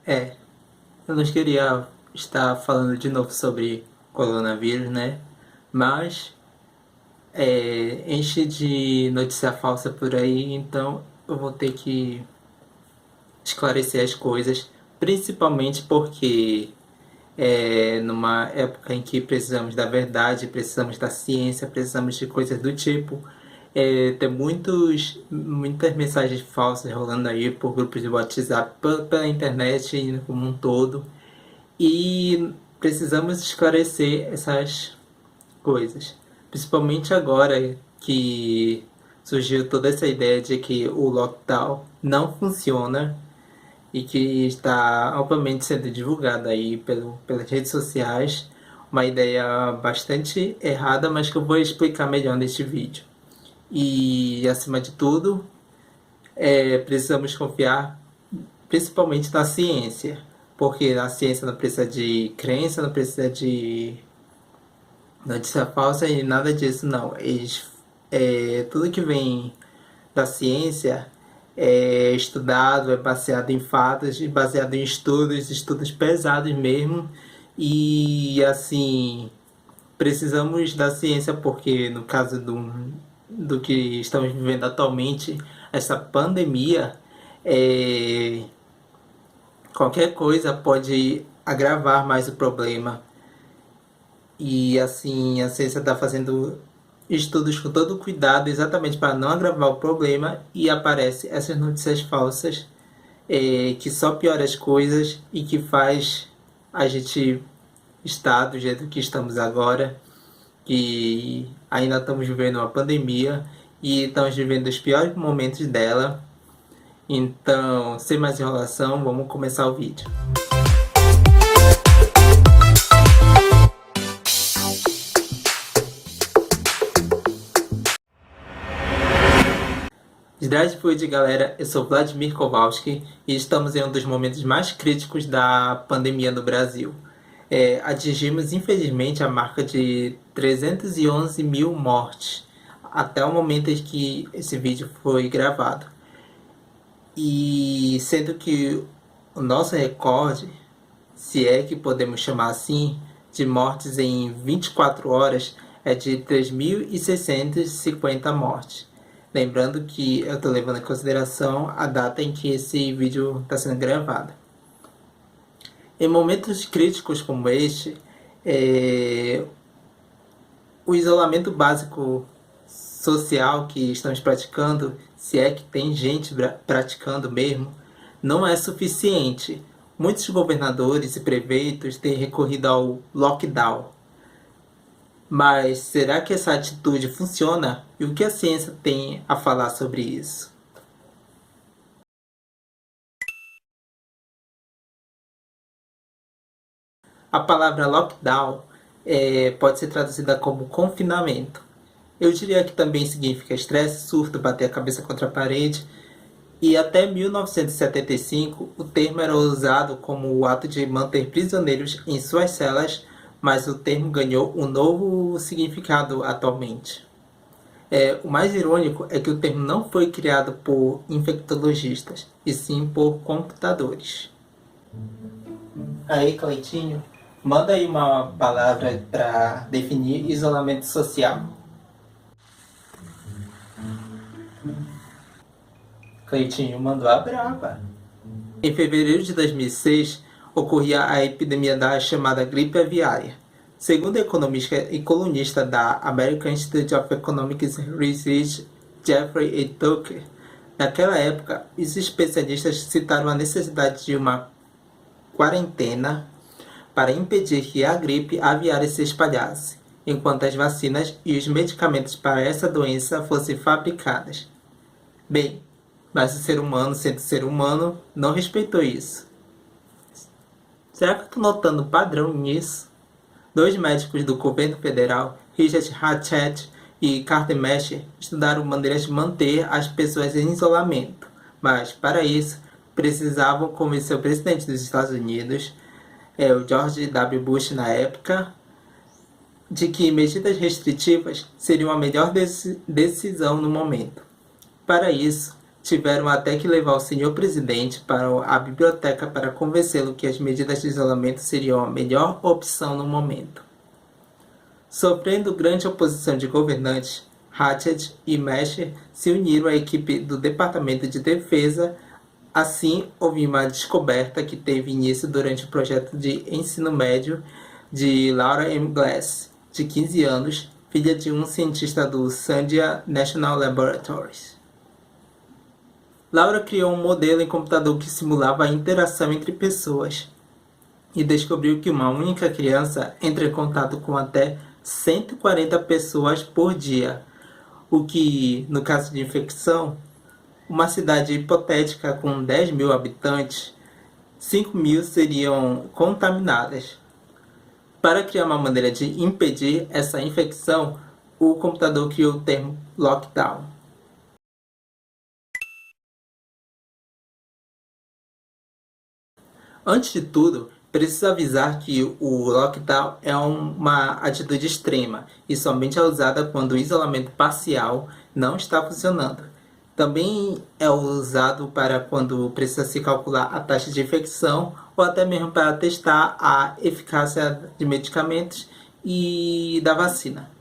É, eu não queria estar falando de novo sobre coronavírus, né? Mas enche de notícia falsa por aí, então eu vou ter que esclarecer as coisas, principalmente porque numa época em que precisamos da verdade, precisamos da ciência, precisamos de coisas do tipo. Tem muitas mensagens falsas rolando aí por grupos de WhatsApp, pela internet como um todo. E precisamos esclarecer essas coisas. Principalmente agora que surgiu toda essa ideia de que o lockdown não funciona e que está amplamente sendo divulgada aí pelas redes sociais. Uma ideia bastante errada, mas que eu vou explicar melhor neste vídeo. E, acima de tudo, precisamos confiar principalmente na ciência, porque a ciência não precisa de crença, não precisa de notícia falsa e nada disso, não. Tudo que vem da ciência é estudado, é baseado em fatos, baseado em estudos pesados mesmo. E assim, precisamos da ciência porque no caso do que estamos vivendo atualmente, essa pandemia, qualquer coisa pode agravar mais o problema. E assim, a ciência está fazendo estudos com todo cuidado, exatamente para não agravar o problema, e aparece essas notícias falsas que só piora as coisas e que faz a gente estar do jeito que estamos agora, que ainda estamos vivendo uma pandemia e estamos vivendo os piores momentos dela. Então, sem mais enrolação, vamos começar o vídeo. Food, galera, eu sou Vladimir Kowalski e estamos em um dos momentos mais críticos da pandemia no Brasil. Atingimos infelizmente a marca de 311 mil mortes até o momento em que esse vídeo foi gravado. E sendo que o nosso recorde, se é que podemos chamar assim, de mortes em 24 horas é de 3.650 mortes. Lembrando que eu estou levando em consideração a data em que esse vídeo está sendo gravado. Em momentos críticos como este, o isolamento básico social que estamos praticando, se é que tem gente praticando mesmo, não é suficiente. Muitos governadores e prefeitos têm recorrido ao lockdown. Mas será que essa atitude funciona? E o que a ciência tem a falar sobre isso? A palavra lockdown pode ser traduzida como confinamento. Eu diria que também significa estresse, surto, bater a cabeça contra a parede. E até 1975, o termo era usado como o ato de manter prisioneiros em suas celas, mas o termo ganhou um novo significado atualmente. O mais irônico é que o termo não foi criado por infectologistas, e sim por computadores. Aí, Cleitinho, manda aí uma palavra para definir isolamento social. Cleitinho mandou a braba. Em fevereiro de 2006, ocorria a epidemia da chamada gripe aviária. Segundo o economista e colunista da American Institute of Economic Research, Jeffrey A. Tucker, naquela época, os especialistas citaram a necessidade de uma quarentena para impedir que a gripe aviária se espalhasse, enquanto as vacinas e os medicamentos para essa doença fossem fabricadas. Bem, mas o ser humano, sendo ser humano, não respeitou isso. Será que eu estou notando um padrão nisso? Dois médicos do governo federal, Richard Hatchett e Carter Mesher, estudaram maneiras de manter as pessoas em isolamento, mas, para isso, precisavam convencer o presidente dos Estados Unidos, o George W. Bush na época, de que medidas restritivas seriam a melhor decisão no momento. Para isso, Tiveram até que levar o senhor presidente para a biblioteca para convencê-lo que as medidas de isolamento seriam a melhor opção no momento. Sofrendo grande oposição de governantes, Hatchet e Mesher se uniram à equipe do Departamento de Defesa. Assim, houve uma descoberta que teve início durante o projeto de ensino médio de Laura M. Glass, de 15 anos, filha de um cientista do Sandia National Laboratories. Laura criou um modelo em computador que simulava a interação entre pessoas e descobriu que uma única criança entra em contato com até 140 pessoas por dia, o que, no caso de infecção, uma cidade hipotética com 10 mil habitantes, 5 mil seriam contaminadas. Para criar uma maneira de impedir essa infecção, o computador criou o termo lockdown. Antes de tudo, preciso avisar que o lockdown é uma atitude extrema e somente é usada quando o isolamento parcial não está funcionando. Também é usado para quando precisa se calcular a taxa de infecção ou até mesmo para testar a eficácia de medicamentos e da vacina.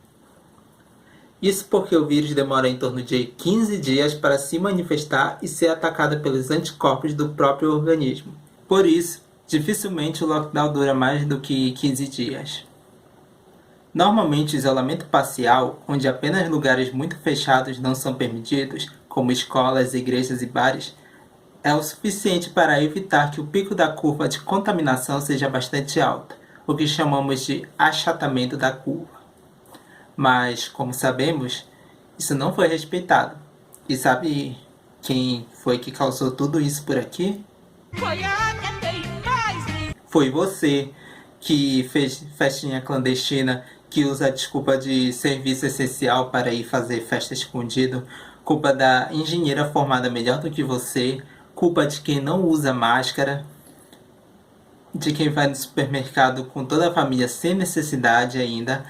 Isso porque o vírus demora em torno de 15 dias para se manifestar e ser atacado pelos anticorpos do próprio organismo. Por isso, dificilmente o lockdown dura mais do que 15 dias. Normalmente, o isolamento parcial, onde apenas lugares muito fechados não são permitidos, como escolas, igrejas e bares, é o suficiente para evitar que o pico da curva de contaminação seja bastante alto, o que chamamos de achatamento da curva. Mas, como sabemos, isso não foi respeitado. E sabe quem foi que causou tudo isso por aqui? Foi você que fez festinha clandestina, que usa a desculpa de serviço essencial para ir fazer festa escondido, culpa da engenheira formada melhor do que você, culpa de quem não usa máscara, de quem vai no supermercado com toda a família sem necessidade ainda.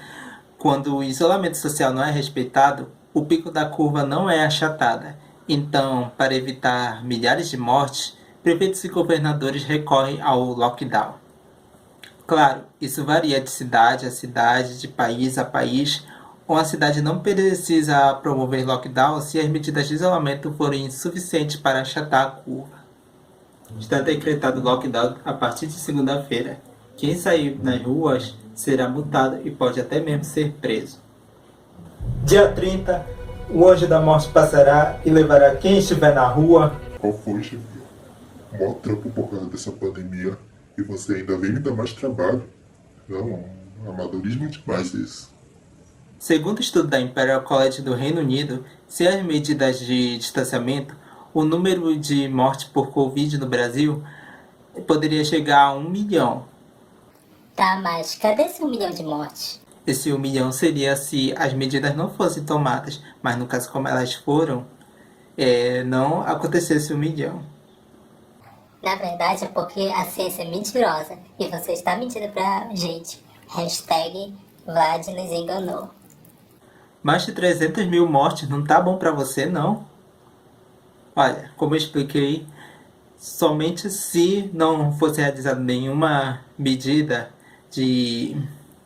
Quando o isolamento social não é respeitado, o pico da curva não é achatada. Então, para evitar milhares de mortes, prefeitos e governadores recorrem ao lockdown. Claro, isso varia de cidade a cidade, de país a país. Uma cidade não precisa promover lockdown se as medidas de isolamento forem insuficientes para achatar a curva. Está decretado lockdown a partir de segunda-feira. Quem sair nas ruas será multado e pode até mesmo ser preso. Dia 30, o anjo da morte passará e levará quem estiver na rua. Qual foi, chefe? Mó trampo por causa dessa pandemia e você ainda vem me dar mais trabalho. Não, amadorismo demais isso. Segundo o estudo da Imperial College do Reino Unido, sem as medidas de distanciamento, o número de mortes por Covid no Brasil poderia chegar a 1 milhão. Tá, mas cadê esse 1 milhão de mortes? Esse 1 milhão seria se as medidas não fossem tomadas, mas no caso como elas foram, não acontecesse 1 milhão. Na verdade é porque a ciência é mentirosa e você está mentindo pra gente. Hashtag Vlad nos enganou. Mais de 300 mil mortes não tá bom pra você, não? Olha, como eu expliquei, somente se não fosse realizada nenhuma medida de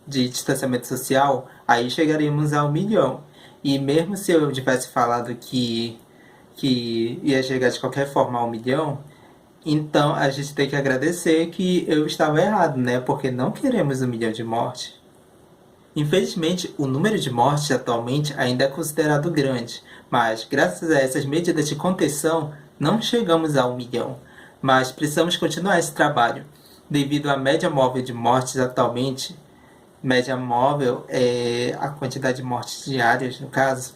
distanciamento social, aí chegaríamos a 1 milhão. E mesmo se eu tivesse falado que ia chegar de qualquer forma a 1 milhão, então a gente tem que agradecer que eu estava errado, né? Porque não queremos 1 milhão de mortes. Infelizmente, o número de mortes atualmente ainda é considerado grande, mas graças a essas medidas de contenção, não chegamos a 1 milhão. Mas precisamos continuar esse trabalho, devido à média móvel de mortes atualmente. Média móvel é a quantidade de mortes diárias, no caso.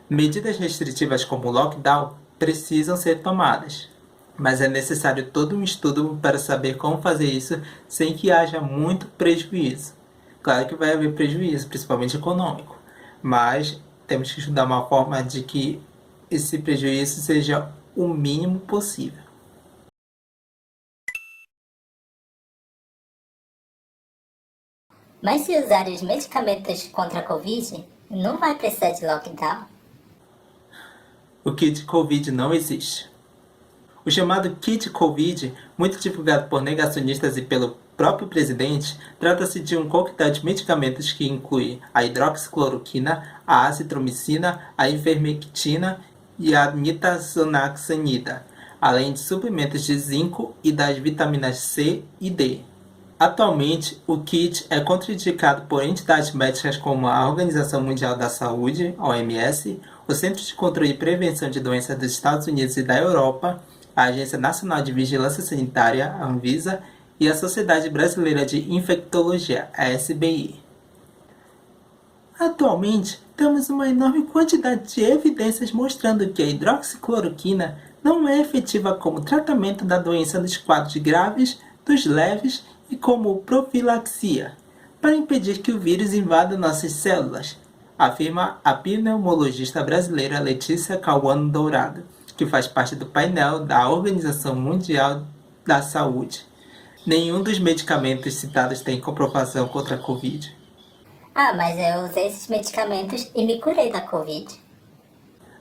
Medidas restritivas como o lockdown precisam ser tomadas, mas é necessário todo um estudo para saber como fazer isso sem que haja muito prejuízo. Claro que vai haver prejuízo, principalmente econômico, mas temos que estudar uma forma de que esse prejuízo seja o mínimo possível. Mas se usar os medicamentos contra a Covid, não vai precisar de lockdown? O kit Covid não existe. O chamado kit Covid, muito divulgado por negacionistas e pelo próprio presidente, trata-se de um coquetel de medicamentos que inclui a hidroxicloroquina, a azitromicina, a ivermectina e a nitazoxanida, além de suplementos de zinco e das vitaminas C e D. Atualmente, o kit é contraindicado por entidades médicas como a Organização Mundial da Saúde, OMS, o Centro de Controle e Prevenção de Doenças dos Estados Unidos e da Europa, a Agência Nacional de Vigilância Sanitária, a Anvisa, e a Sociedade Brasileira de Infectologia, a SBI. Atualmente, temos uma enorme quantidade de evidências mostrando que a hidroxicloroquina não é efetiva como tratamento da doença dos quadros graves, dos leves e como profilaxia, para impedir que o vírus invada nossas células, afirma a pneumologista brasileira Letícia Cauano Dourado, que faz parte do painel da Organização Mundial da Saúde. Nenhum dos medicamentos citados tem comprovação contra a Covid. Ah, mas eu usei esses medicamentos e me curei da Covid.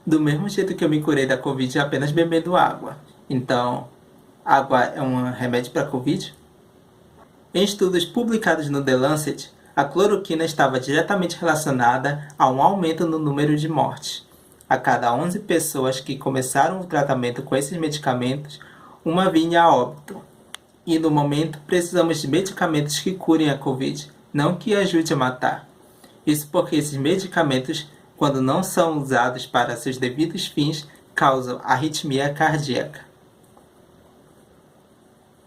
Do mesmo jeito que eu me curei da Covid apenas bebendo água. Então, água é um remédio para a Covid? Em estudos publicados no The Lancet, a cloroquina estava diretamente relacionada a um aumento no número de mortes. A cada 11 pessoas que começaram o tratamento com esses medicamentos, uma vinha a óbito. E no momento precisamos de medicamentos que curem a Covid, não que ajude a matar. Isso porque esses medicamentos, quando não são usados para seus devidos fins, causam arritmia cardíaca.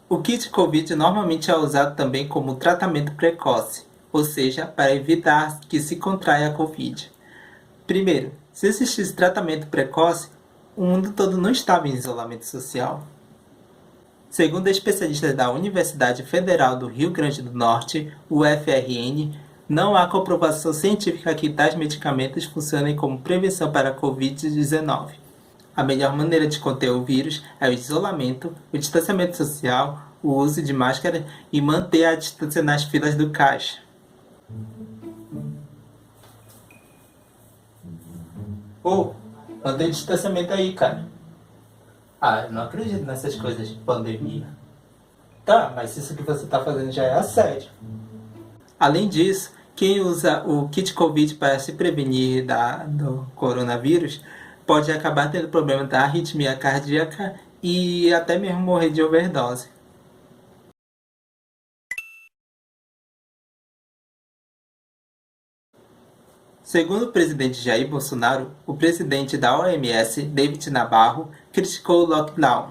O kit Covid normalmente é usado também como tratamento precoce, ou seja, para evitar que se contraia a Covid. Primeiro, se existisse tratamento precoce, o mundo todo não estava em isolamento social. Segundo especialistas da Universidade Federal do Rio Grande do Norte, UFRN, não há comprovação científica que tais medicamentos funcionem como prevenção para a Covid-19. A melhor maneira de conter o vírus é o isolamento, o distanciamento social, o uso de máscara e manter a distância nas filas do caixa. Mantém distanciamento aí, cara. Eu não acredito nessas coisas de pandemia. Tá, mas isso que você tá fazendo já é assédio. Além disso, quem usa o kit Covid para se prevenir do coronavírus pode acabar tendo problema da arritmia cardíaca e até mesmo morrer de overdose. Segundo o presidente Jair Bolsonaro, o presidente da OMS, David Nabarro, criticou o lockdown.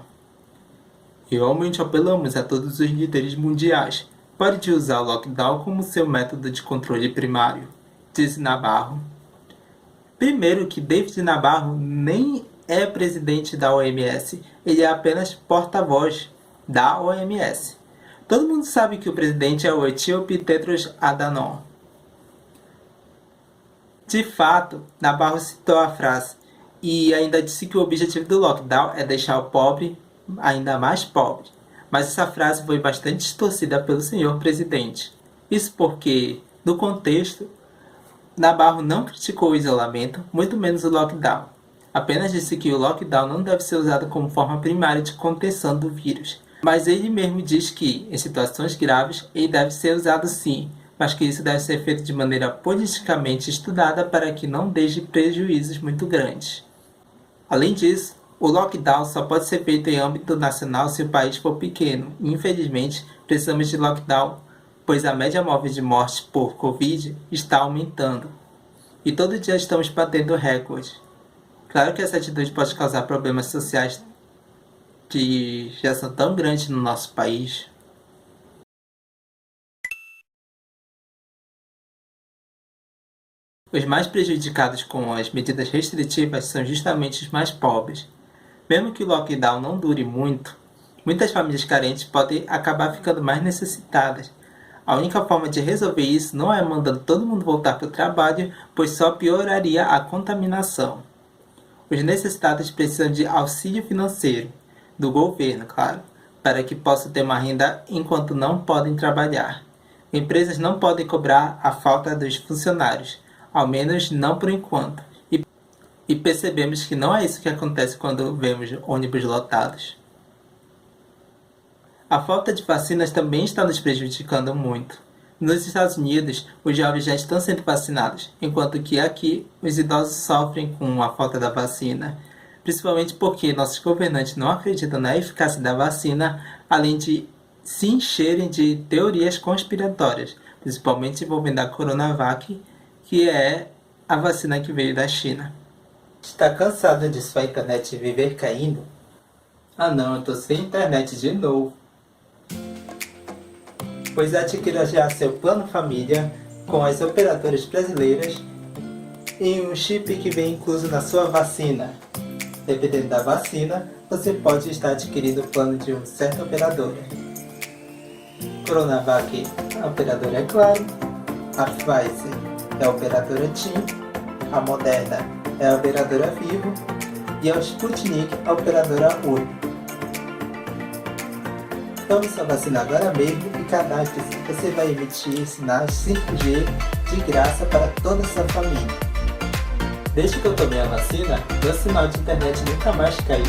Realmente apelamos a todos os líderes mundiais. Pare de usar o lockdown como seu método de controle primário, disse Nabarro. Primeiro que David Nabarro nem é presidente da OMS, ele é apenas porta-voz da OMS. Todo mundo sabe que o presidente é o etíope Tedros Adhanom. De fato, Nabarro citou a frase e ainda disse que o objetivo do lockdown é deixar o pobre ainda mais pobre. Mas essa frase foi bastante distorcida pelo senhor presidente. Isso porque, no contexto, Nabarro não criticou o isolamento, muito menos o lockdown. Apenas disse que o lockdown não deve ser usado como forma primária de contenção do vírus. Mas ele mesmo diz que, em situações graves, ele deve ser usado sim, mas que isso deve ser feito de maneira politicamente estudada para que não deixe prejuízos muito grandes. Além disso, o lockdown só pode ser feito em âmbito nacional se o país for pequeno. E, infelizmente, precisamos de lockdown, pois a média móvel de mortes por Covid está aumentando. E todo dia estamos batendo recorde. Claro que essa atitude pode causar problemas sociais que já são tão grandes no nosso país. Os mais prejudicados com as medidas restritivas são justamente os mais pobres. Mesmo que o lockdown não dure muito, muitas famílias carentes podem acabar ficando mais necessitadas. A única forma de resolver isso não é mandando todo mundo voltar para o trabalho, pois só pioraria a contaminação. Os necessitados precisam de auxílio financeiro, do governo, claro, para que possam ter uma renda enquanto não podem trabalhar. Empresas não podem cobrar a falta dos funcionários, ao menos não por enquanto. E percebemos que não é isso que acontece quando vemos ônibus lotados. A falta de vacinas também está nos prejudicando muito. Nos Estados Unidos, os jovens já estão sendo vacinados, enquanto que aqui os idosos sofrem com a falta da vacina, principalmente porque nossos governantes não acreditam na eficácia da vacina, além de se encherem de teorias conspiratórias, principalmente envolvendo a Coronavac, que é a vacina que veio da China. Está cansado de sua internet viver caindo? Ah não, eu tô sem internet de novo. Pois adquira já seu plano família com as operadoras brasileiras e um chip que vem incluso na sua vacina. Dependendo da vacina, você pode estar adquirindo o plano de uma certa operadora. Coronavac, a operadora é Claro, a Pfizer é a operadora TIM, a Moderna é a operadora Vivo e a Sputnik a operadora Oi. Tome sua vacina agora mesmo e cadastre-se. Você vai emitir sinais 5G de graça para toda a sua família. Desde que eu tomei a vacina, meu sinal de internet nunca mais caiu.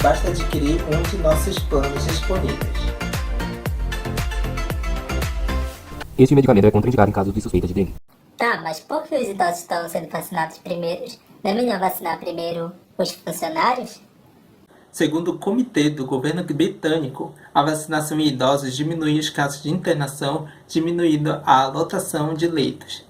Basta adquirir um de nossos planos disponíveis. Este medicamento é contraindicado em caso de suspeita de dengue. Tá, mas por que os idosos estão sendo vacinados primeiros? Não é melhor vacinar primeiro os funcionários? Segundo o comitê do governo britânico, a vacinação em idosos diminui os casos de internação, diminuindo a lotação de leitos.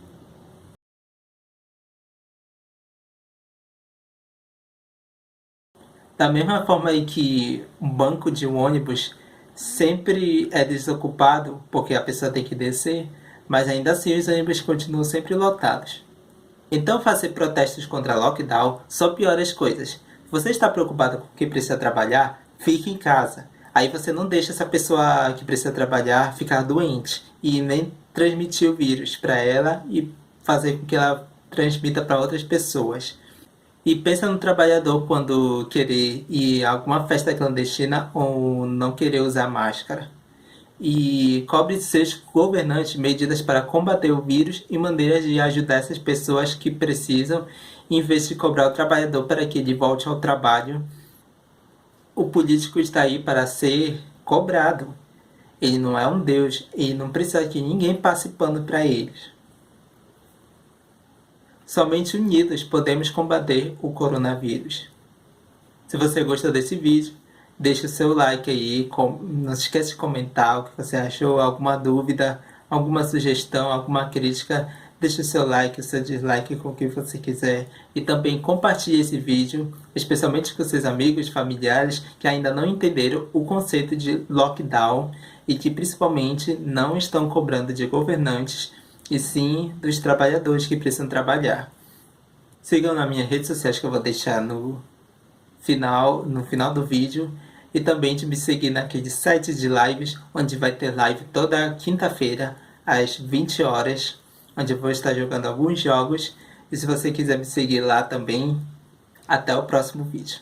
Da mesma forma que um banco de um ônibus sempre é desocupado porque a pessoa tem que descer, mas ainda assim os ônibus continuam sempre lotados. Então fazer protestos contra lockdown só piora as coisas. Você está preocupado com quem precisa trabalhar? Fique em casa. Aí você não deixa essa pessoa que precisa trabalhar ficar doente e nem transmitir o vírus para ela e fazer com que ela transmita para outras pessoas. E pensa no trabalhador quando querer ir a alguma festa clandestina ou não querer usar máscara. E cobre de seus governantes medidas para combater o vírus e maneiras de ajudar essas pessoas que precisam, em vez de cobrar o trabalhador para que ele volte ao trabalho. O político está aí para ser cobrado. Ele não é um deus, ele não precisa que ninguém passe pano para eles. Somente unidos podemos combater o coronavírus. Se você gostou desse vídeo, deixa o seu like aí, não se esqueça de comentar o que você achou, alguma dúvida, alguma sugestão, alguma crítica. Deixa o seu like, o seu dislike com o que você quiser. E também compartilhe esse vídeo, especialmente com seus amigos, familiares que ainda não entenderam o conceito de lockdown e que principalmente não estão cobrando de governantes e sim dos trabalhadores que precisam trabalhar. Sigam nas minhas redes sociais que eu vou deixar no final do vídeo. E também de me seguir naquele site de lives, onde vai ter live toda quinta-feira, às 20 horas, onde eu vou estar jogando alguns jogos. E se você quiser me seguir lá também, até o próximo vídeo.